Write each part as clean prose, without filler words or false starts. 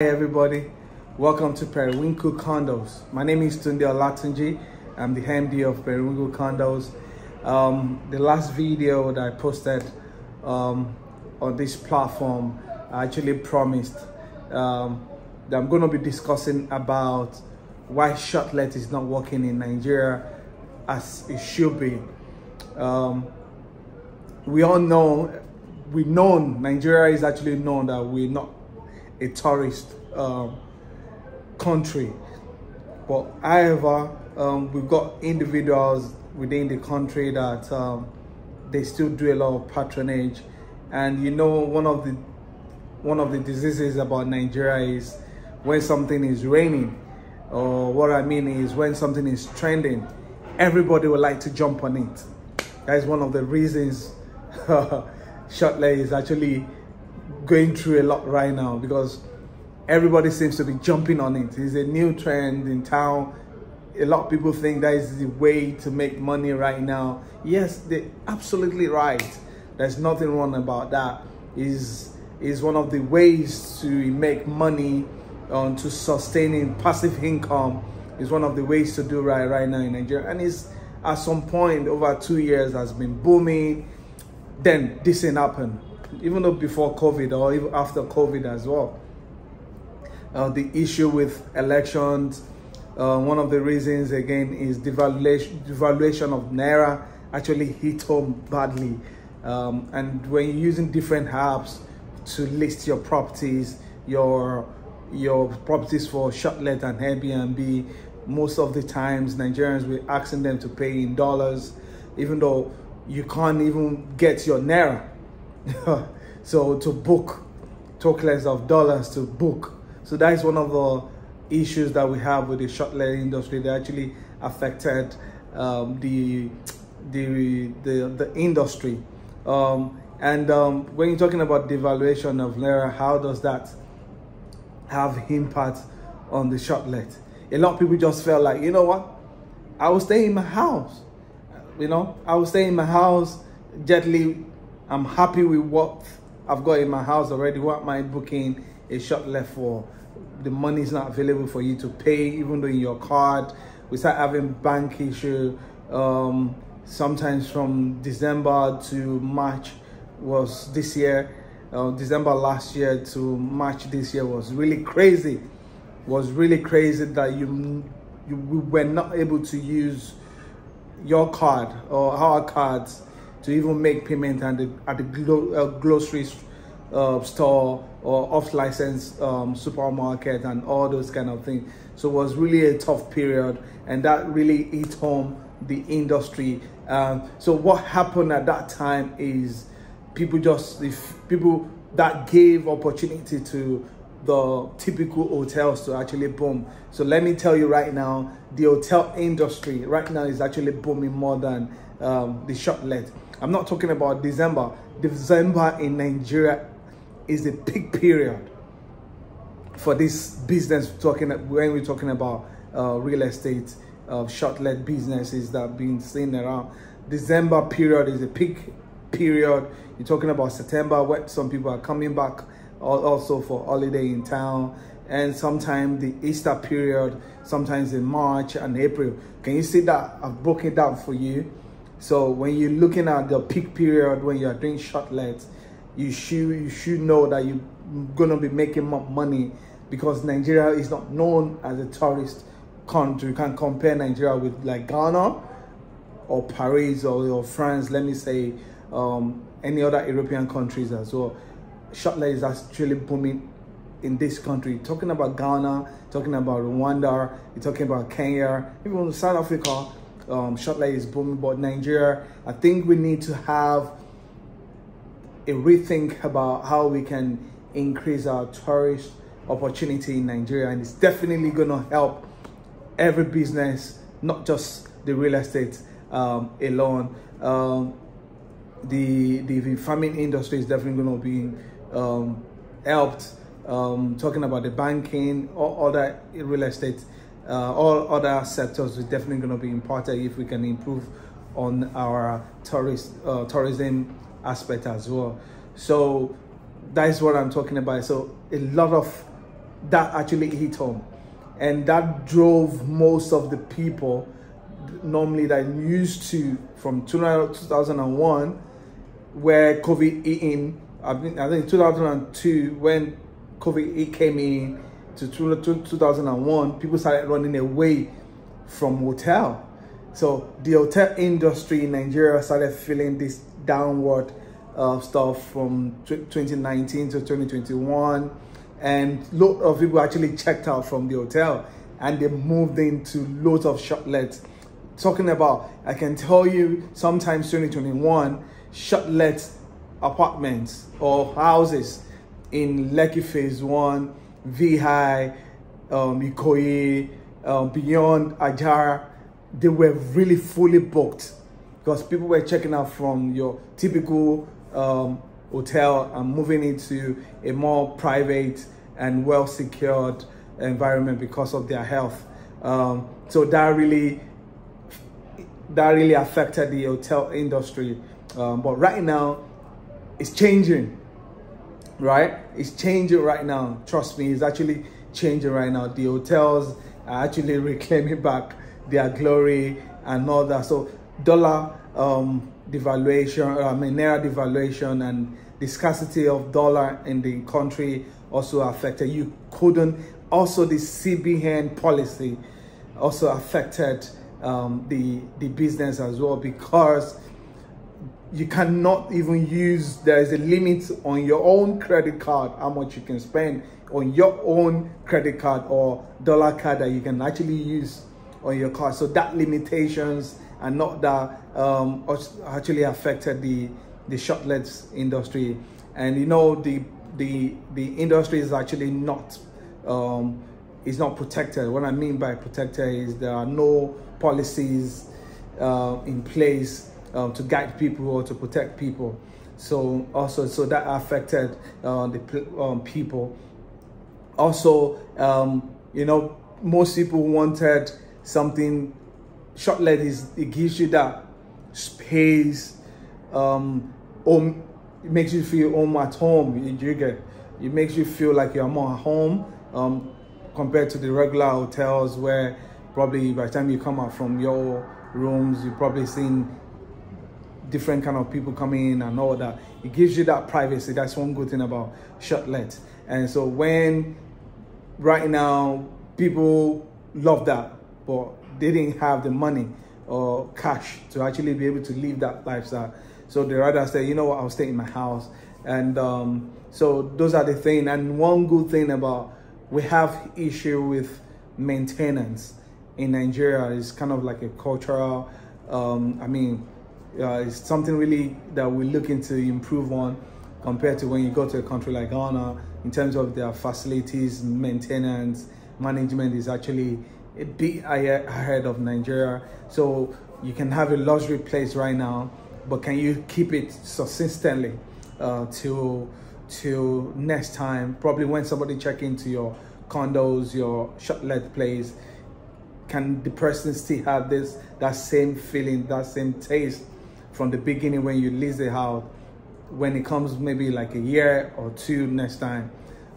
Hi everybody, welcome to Periwinkle Condos. My name is Tunde Olatunji. I'm the MD of Periwinkle Condos. The last video that I posted on this platform, I actually promised that I'm going to be discussing about why Shortlet is not working in Nigeria as it should be. We all know, Nigeria is actually known that we're not a tourist country, but however, we've got individuals within the country that they still do a lot of patronage. And you know, one of the diseases about Nigeria is when something is raining, or what I mean is when something is trending, everybody would like to jump on it. That is one of the reasons Shortlet is actually going through a lot right now, because everybody seems to be jumping on it. It's a new trend in town. A lot of people think that is the way to make money right now. Yes, they're absolutely right. There's nothing wrong about that. Is one of the ways to make money, to sustaining passive income, is one of the ways to do right now in Nigeria. And it's at some point over 2 years has been booming. Then this ain't happened, even though before COVID or even after COVID as well. The issue with elections, one of the reasons again is devaluation of Naira actually hit home badly. And when you're using different apps to list your properties, your properties for Shortlet and Airbnb, most of the times Nigerians will asking them to pay in dollars, even though you can't even get your Naira. So to book, talk less of dollars to book. So that is one of the issues that we have with the Shortlet industry. They actually affected the industry. When you're talking about devaluation of Naira, how does that have impact on the Shortlet? A lot of people just felt like, you know what, I will stay in my house. I will stay in my house gently. I'm happy with what I've got in my house already. What am I booking a Shortlet for? The money is not available for you to pay, even though in your card. We start having bank issue. Sometimes from December to March was this year. December last year to March this year was really crazy. Was really crazy that we were not able to use your card or our cards to even make payment at the grocery store or off-license supermarket and all those kind of things. So it was really a tough period, and that really hit home the industry. So what happened at that time is people that gave opportunity to the typical hotels to actually boom. So let me tell you right now, the hotel industry right now is actually booming more than the Shortlet. I'm not talking about December. December in Nigeria is the peak period for this business. When we're talking about real estate, Shortlet businesses that are being seen around, December period is a peak period. You're talking about September, where some people are coming back also for holiday in town, and sometimes the Easter period, sometimes in March and April. Can you see that? I've broken it down for you. So when you're looking at the peak period, when you're doing Shortlet, you should know that you're gonna be making more money, because Nigeria is not known as a tourist country. You can't compare Nigeria with like Ghana or Paris or France, let me say, any other European countries as well. Shortlet is actually booming in this country. Talking about Ghana, talking about Rwanda, you're talking about Kenya, even South Africa, Shortlet is booming. But Nigeria, I think we need to have a rethink about how we can increase our tourist opportunity in Nigeria, and it's definitely going to help every business, not just the real estate alone. The farming industry is definitely going to be helped. Talking about the banking, or other real estate, all other sectors is definitely going to be important if we can improve on our tourism aspect as well. So that is what I'm talking about. So a lot of that actually hit home, and that drove most of the people normally that used to, from 2001, where COVID hit in. I think 2002, when COVID came in, to 2001, people started running away from hotel. So the hotel industry in Nigeria started feeling this downward stuff from 2019 to 2021, and a lot of people actually checked out from the hotel and they moved into loads of Shortlets. Talking about, I can tell you, sometimes 2021, Shortlet apartments or houses in Lekki Phase 1, VI, Ikoyi, beyond Ajara, they were really fully booked because people were checking out from your typical hotel and moving into a more private and well secured environment because of their health. So that really affected the hotel industry. But right now it's changing, right? It's changing right now. Trust me, it's actually changing right now. The hotels are actually reclaiming back their glory and all that. So dollar devaluation, naira devaluation, and the scarcity of dollar in the country also affected. You couldn't, also the CBN policy also affected the business as well, because you cannot even use, there is a limit on your own credit card, how much you can spend on your own credit card or dollar card that you can actually use on your card. So that limitations and not that actually affected the Shortlets industry. And you know, the industry is actually not protected. What I mean by protected is there are no policies in place to guide people or to protect people. So also, so that affected the people. Also, you know, most people wanted something. Shortlet it gives you that space. It makes you feel home at home. It makes you feel like you're more at home compared to the regular hotels, where probably by the time you come out from your rooms, you've probably seen different kind of people coming in and all that. It gives you that privacy. That's one good thing about Shortlet. And so when right now people love that, but they didn't have the money or cash to actually be able to live that lifestyle, so they rather say, you know what, I'll stay in my house. And so those are the things. And one good thing about, we have issue with maintenance in Nigeria. Is kind of like a cultural, it's something really that we're looking to improve on compared to when you go to a country like Ghana. In terms of their facilities, maintenance, management is actually a bit ahead of Nigeria. So you can have a luxury place right now, but can you keep it consistently till next time? Probably when somebody check into your condos, your Shortlet place, can the person still have that same feeling, that same taste from the beginning when you lease the house? When it comes maybe like a year or two next time,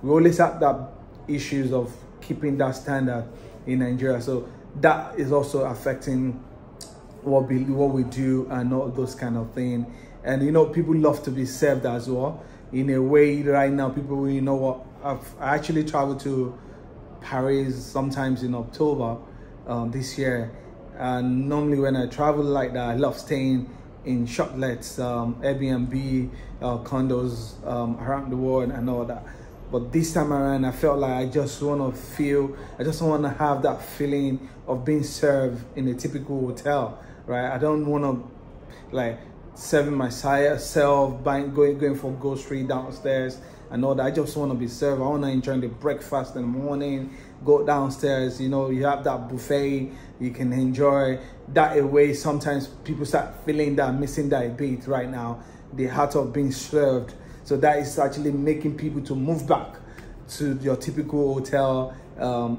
we always have that issues of keeping that standard in Nigeria. So that is also affecting what we do and all those kind of things. And you know, people love to be served as well. In a way, right now, people, you know what, I actually traveled to Paris sometimes in October this year. And normally when I travel like that, I love staying in Shortlets, Airbnb, condos around the world and all that. But this time around, I felt like I just want to have that feeling of being served in a typical hotel, right? I don't want to like serving myself, going for grocery downstairs and all that. I just want to be served. I want to enjoy the breakfast in the morning, go downstairs, you know, you have that buffet, you can enjoy that away. Sometimes people start feeling that, missing that a bit right now, the heart of being served. So that is actually making people to move back to your typical hotel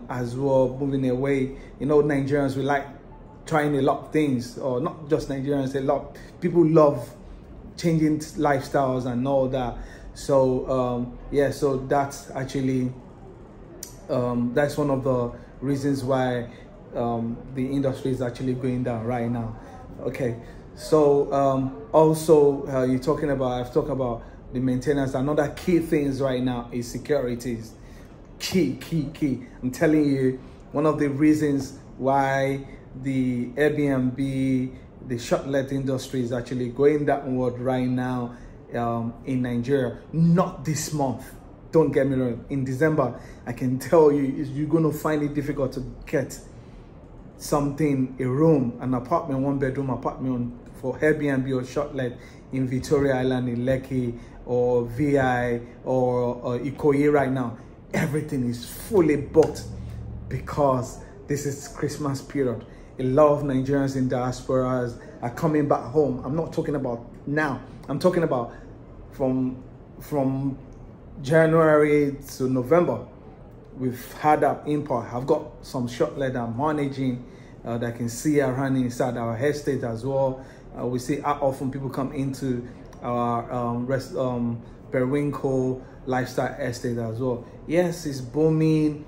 as well, moving away. You know, Nigerians, we like trying a lot of things, or not just Nigerians, a lot people love changing lifestyles and all that. So yeah, so that's actually That's one of the reasons why the industry is actually going down right now. Okay, so also I've talked about the maintenance. Another key things right now is securities. Key. I'm telling you, one of the reasons why the Airbnb, the Shortlet industry is actually going downward right now in Nigeria. Not this month, don't get me wrong. In December, I can tell you, you're going to find it difficult to get something, a room, an apartment, 1-bedroom apartment for Airbnb or Shortlet in Victoria Island, in Lekki, or VI, or Ikoyi right now. Everything is fully booked because this is Christmas period. A lot of Nigerians in diasporas are coming back home. I'm not talking about now. I'm talking about from January to November. We've had that import. I've got some Shortlet I'm managing that I can see around inside our estate as well. We see how often people come into our Periwinkle lifestyle estate as well. Yes, it's booming.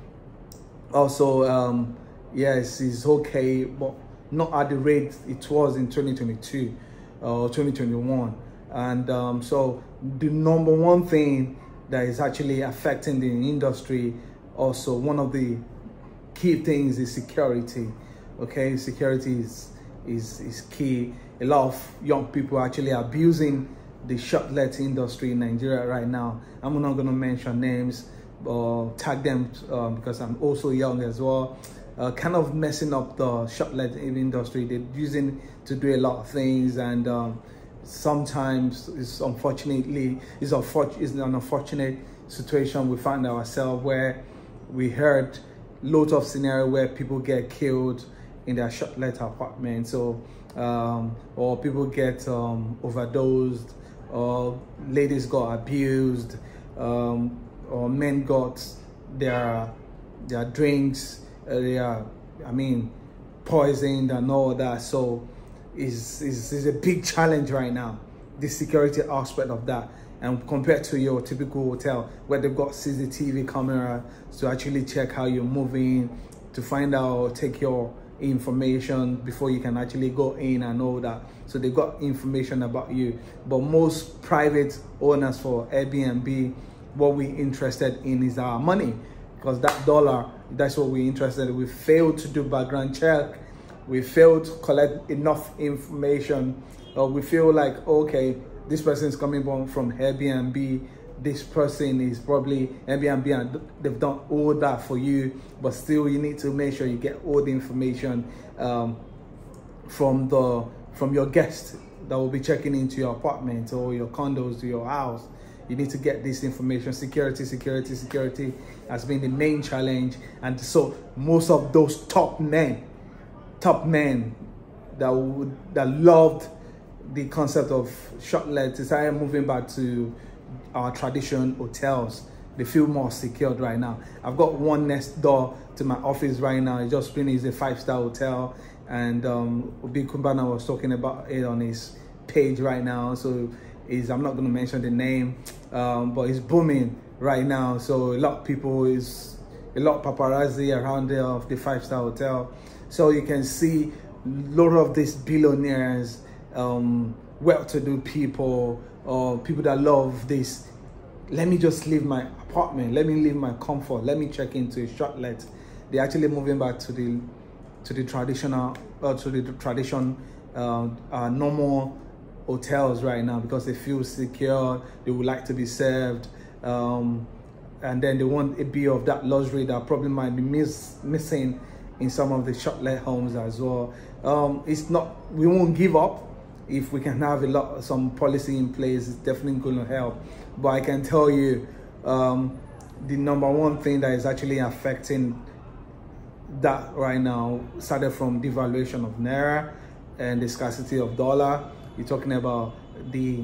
Also, yes, it's okay, but not at the rate it was in 2022 or 2021. And so the number one thing that is actually affecting the industry, also one of the key things, is security. Okay, security is key. A lot of young people are actually abusing the Shortlet industry in Nigeria right now. I'm not going to mention names or tag them because I'm also young as well. Kind of messing up the Shortlet industry. They're using to do a lot of things, and sometimes it's an unfortunate situation we find ourselves where we heard loads of scenario where people get killed in their Shortlet apartment, so or people get overdosed, or ladies got abused, or men got their drinks, poisoned and all that. So is a big challenge right now, the security aspect of that. And compared to your typical hotel where they've got CCTV camera to actually check how you're moving, to find out, take your information before you can actually go in and all that. So they've got information about you. But most private owners for Airbnb, what we're interested in is our money, because that dollar, that's what we're interested in. We failed to do background check. We failed to collect enough information. We feel like, okay, this person is coming from Airbnb. This person is probably Airbnb and they've done all that for you, but still you need to make sure you get all the information from your guest that will be checking into your apartment or your condos to your house. You need to get this information. Security has been the main challenge. And so most of those top men that loved the concept of Shortlet decided moving back to our traditional hotels. They feel more secured right now. I've got one next door to my office right now. It just really is a 5-star hotel, and Big Kumbana was talking about it on his page right now. So I'm not going to mention the name, but it's booming right now. So a lot of paparazzi around there of the 5-star hotel. So you can see a lot of these billionaires, well-to-do people, or people that love this. Let me just leave my apartment. Let me leave my comfort. Let me check into a Shortlet. They're actually moving back to the traditional, normal hotels right now, because they feel secure. They would like to be served, and then they want a bit of that luxury that probably might be missing in some of the Shortlet homes as well. It's not. We won't give up. If we can have some policy in place, it's definitely going to help. But I can tell you, the number one thing that is actually affecting that right now started from devaluation of Naira and the scarcity of dollar. You're talking about the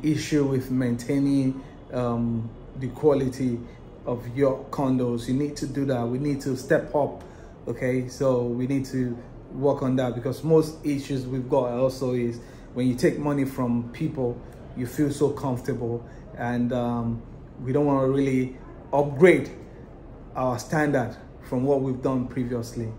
issue with maintaining the quality of your condos. You need to do that. We need to step up. Okay, so we need to work on that, because most issues we've got also is when you take money from people, you feel so comfortable, and we don't want to really upgrade our standard from what we've done previously.